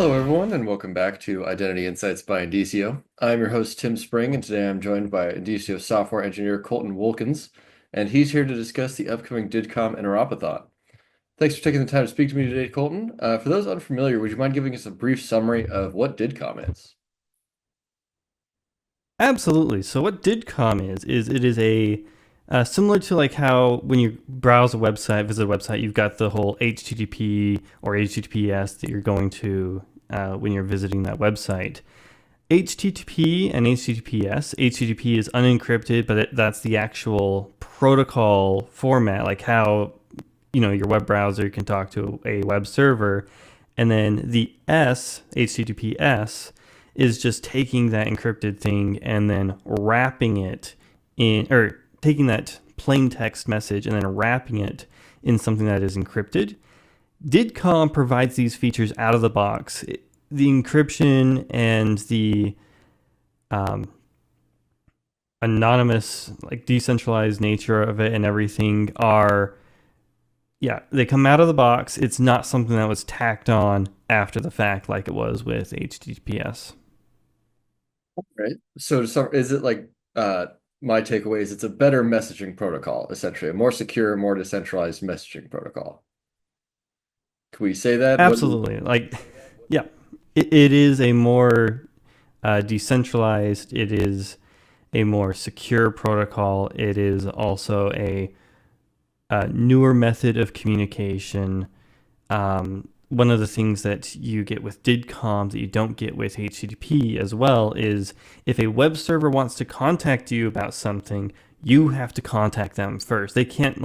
Hello, everyone, and welcome back to Identity Insights by Indicio. I'm your host, Tim Spring, and today I'm joined by Indicio software engineer Colton Wolkins, and he's here to discuss the upcoming DIDComm Interopathon. Thanks for taking the time to speak to me today, Colton. For those unfamiliar, would you mind giving us a brief summary of what DIDComm is? Absolutely. So what DIDComm is it is a similar to like how when you browse a website, visit a website, you've got the whole HTTP or HTTPS that you're going to when you're visiting that website. HTTP and HTTPS. HTTP is unencrypted, but that's the actual protocol format, like how your web browser can talk to a web server, and then the HTTPS, is just taking that encrypted thing and then wrapping it in, or taking that plain text message and then wrapping it in something that is encrypted. DIDComm provides these features out of the box. The encryption and the anonymous, like decentralized nature of it and everything they come out of the box. It's not something that was tacked on after the fact like it was with HTTPS. Right. So, is it like my takeaway is it's a better messaging protocol, essentially, a more secure, more decentralized messaging protocol. Can we say that? Absolutely. Yeah, it is a more decentralized, it is a more secure protocol. It is also a newer method of communication. One of the things that you get with DIDComm that you don't get with HTTP as well is if a web server wants to contact you about something, you have to contact them first. They can't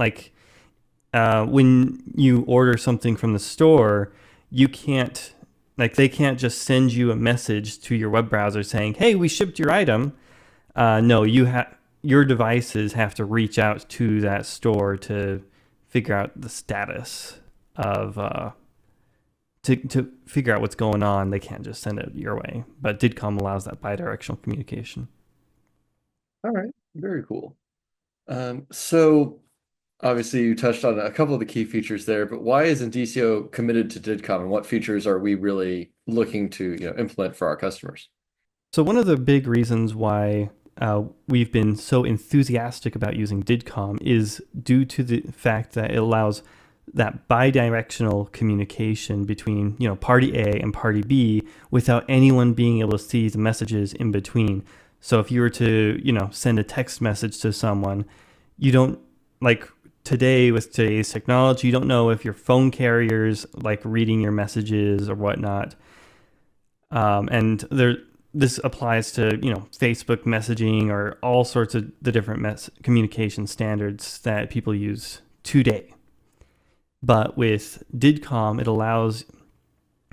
when you order something from the store, you can't they can't just send you a message to your web browser saying, "Hey, we shipped your item." No, your devices have to reach out to that store to figure out the status of to figure out what's going on. They can't just send it your way. But DIDComm allows that bidirectional communication. All right, very cool. So obviously you touched on a couple of the key features there, but why is Indicio committed to DIDComm, and what features are we really looking to, implement for our customers? So one of the big reasons why we've been so enthusiastic about using DIDComm is due to the fact that it allows that bidirectional communication between party A and party B without anyone being able to see the messages in between. So if you were to send a text message to someone, you don't, like today with today's technology, you don't know if your phone carrier's like reading your messages or whatnot. And this applies to Facebook messaging or all sorts of the different communication standards that people use today. But with DIDComm, it allows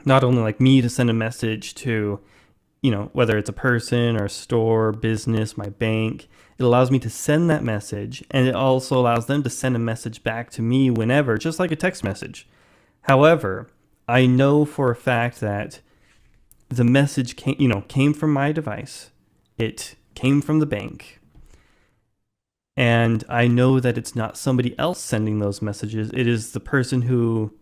not only like me to send a message to, whether it's a person or a store, business, my bank, it allows me to send that message, and it also allows them to send a message back to me whenever, just like a text message. However, I know for a fact that the message came from my device. It came from the bank. And I know that it's not somebody else sending those messages. It is the person who,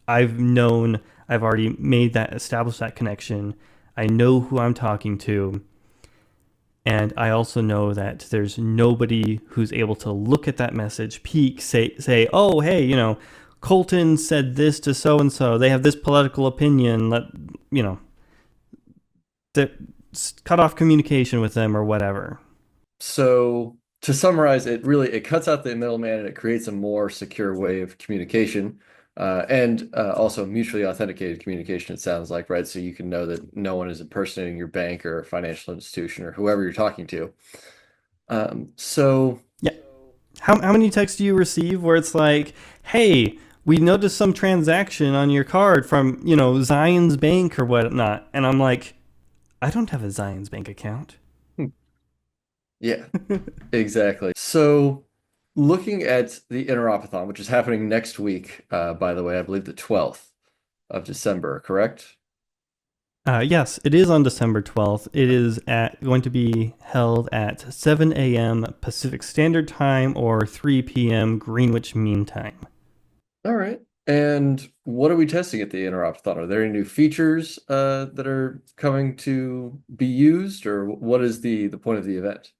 I've already established that connection. I know who I'm talking to. And I also know that there's nobody who's able to look at that message, peek, say, oh, hey, Colton said this to so-and-so. They have this political opinion. Cut off communication with them or whatever. So to summarize, it cuts out the middleman and it creates a more secure way of communication, and also mutually authenticated communication, it sounds like, right? So you can know that no one is impersonating your bank or financial institution or whoever you're talking to. So Yeah. How many texts do you receive where it's like, hey, we noticed some transaction on your card from, Zion's Bank or whatnot. And I'm like, I don't have a Zion's Bank account. yeah, exactly. So looking at the Interopathon, which is happening next week, by the way, I believe the 12th of December, correct? Yes, it is on December 12th. It is going to be held at 7 a.m. Pacific Standard Time or 3 p.m. Greenwich Mean Time. All right. And what are we testing at the Interopathon? Are there any new features that are coming to be used, or what is the point of the event?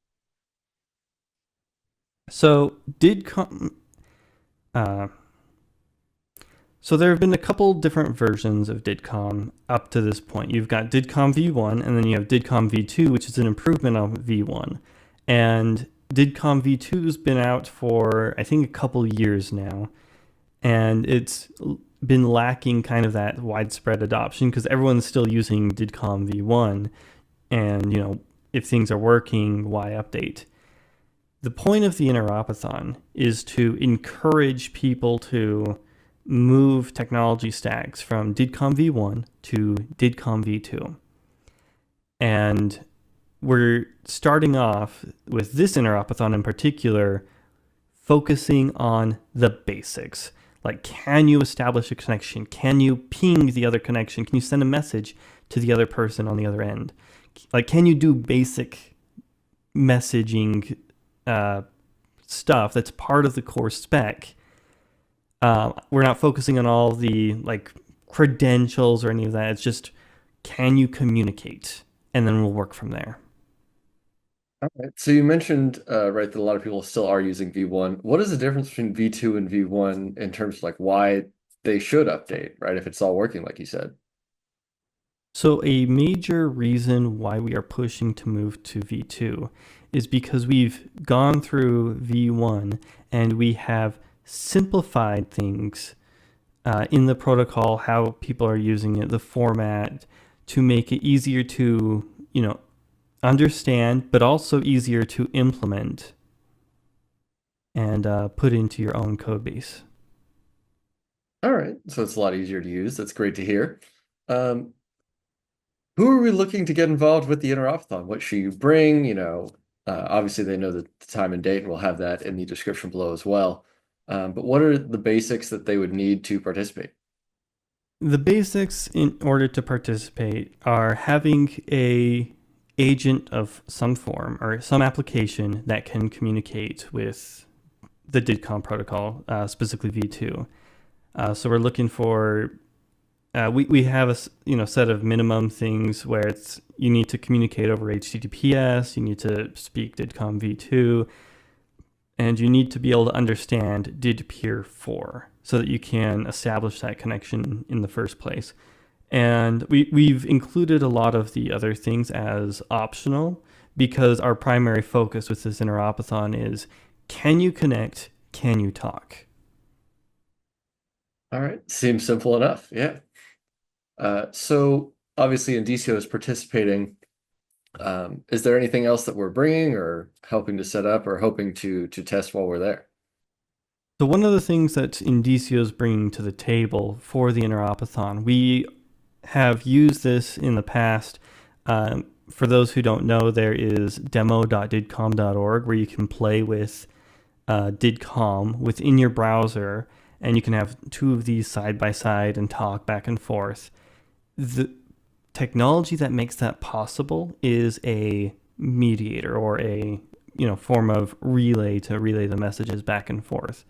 So DIDComm, uh, so there have been a couple different versions of DIDComm up to this point. You've got DIDComm V1, and then you have DIDComm V2, which is an improvement on V1. And DIDComm V2 has been out for I think a couple years now, and it's been lacking kind of that widespread adoption because everyone's still using DIDComm V1, and if things are working, why update? The point of the Interopathon is to encourage people to move technology stacks from DIDComm V1 to DIDComm V2. And we're starting off with this Interopathon in particular, focusing on the basics. Like, can you establish a connection? Can you ping the other connection? Can you send a message to the other person on the other end? Like, can you do basic messaging stuff that's part of the core spec? We're not focusing on all the like credentials or any of that. It's just, can you communicate? And then we'll work from there. All right. So you mentioned right that a lot of people still are using V1. What is the difference between V2 and V1 in terms of like why they should update, right? If it's all working like you said. So a major reason why we are pushing to move to V2 is because we've gone through V1 and we have simplified things in the protocol, how people are using it, the format, to make it easier to, understand, but also easier to implement and put into your own code base. All right. So it's a lot easier to use. That's great to hear. Um, who are we looking to get involved with the Interopathon? What should you bring? Obviously they know the time and date, and we'll have that in the description below as well. But what are the basics that they would need to participate? The basics in order to participate are having a agent of some form or some application that can communicate with the DIDComm protocol, specifically V2. So we're looking for we have a set of minimum things where it's you need to communicate over HTTPS, you need to speak DIDComm V2, and you need to be able to understand DID peer 4 so that you can establish that connection in the first place. And we've included a lot of the other things as optional because our primary focus with this Interopathon is, can you connect? Can you talk? All right. Seems simple enough. Yeah. So obviously Indicio is participating. Is there anything else that we're bringing or helping to set up or hoping to test while we're there? So one of the things that Indicio is bringing to the table for the Interopathon, we have used this in the past. For those who don't know, there is demo.didcom.org where you can play with DIDComm within your browser, and you can have two of these side by side and talk back and forth. The technology that makes that possible is a mediator or a form of relay to relay the messages back and forth.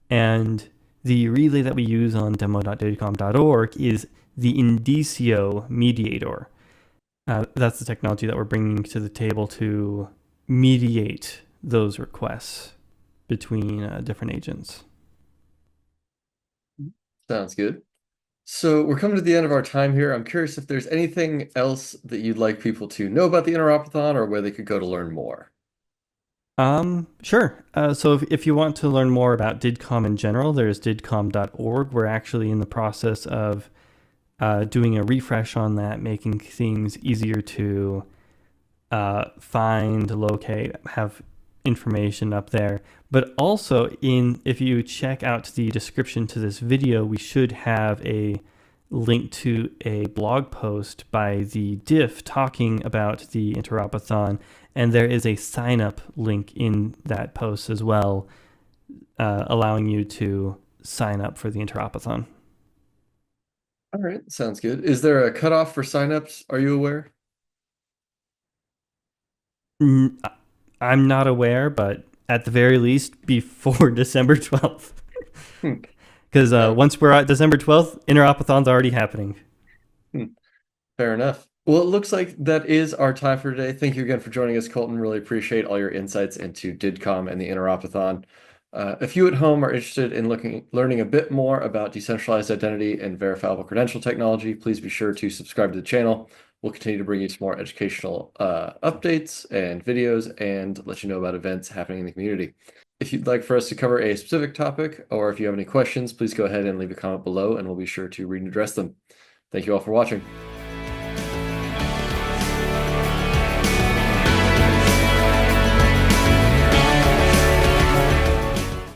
And the relay that we use on demo.didcom.org is the Indicio mediator. That's the technology that we're bringing to the table to mediate those requests between different agents. Sounds good. So we're coming to the end of our time here. I'm curious if there's anything else that you'd like people to know about the Interopathon or where they could go to learn more. Sure. So if you want to learn more about DIDComm in general, there's didcom.org. We're actually in the process of doing a refresh on that, making things easier to find, locate, have information up there. But also, if you check out the description to this video, we should have a link to a blog post by the diff talking about the Interopathon, and there is a sign up link in that post as well, allowing you to sign up for the Interopathon. All right, sounds good. Is there a cutoff for signups? Are you aware? I'm not aware, but at the very least, before December 12th. Hmm. Because Oh, once we're at December 12th, Interopathon's already happening. hmm, fair enough. Well, it looks like that is our time for today. Thank you again for joining us, Colton. Really appreciate all your insights into DIDComm and the Interopathon. If you at home are interested in learning a bit more about decentralized identity and verifiable credential technology, please be sure to subscribe to the channel. We'll continue to bring you some more educational updates and videos and let you know about events happening in the community. If you'd like for us to cover a specific topic, or if you have any questions, please go ahead and leave a comment below and we'll be sure to read and address them. Thank you all for watching.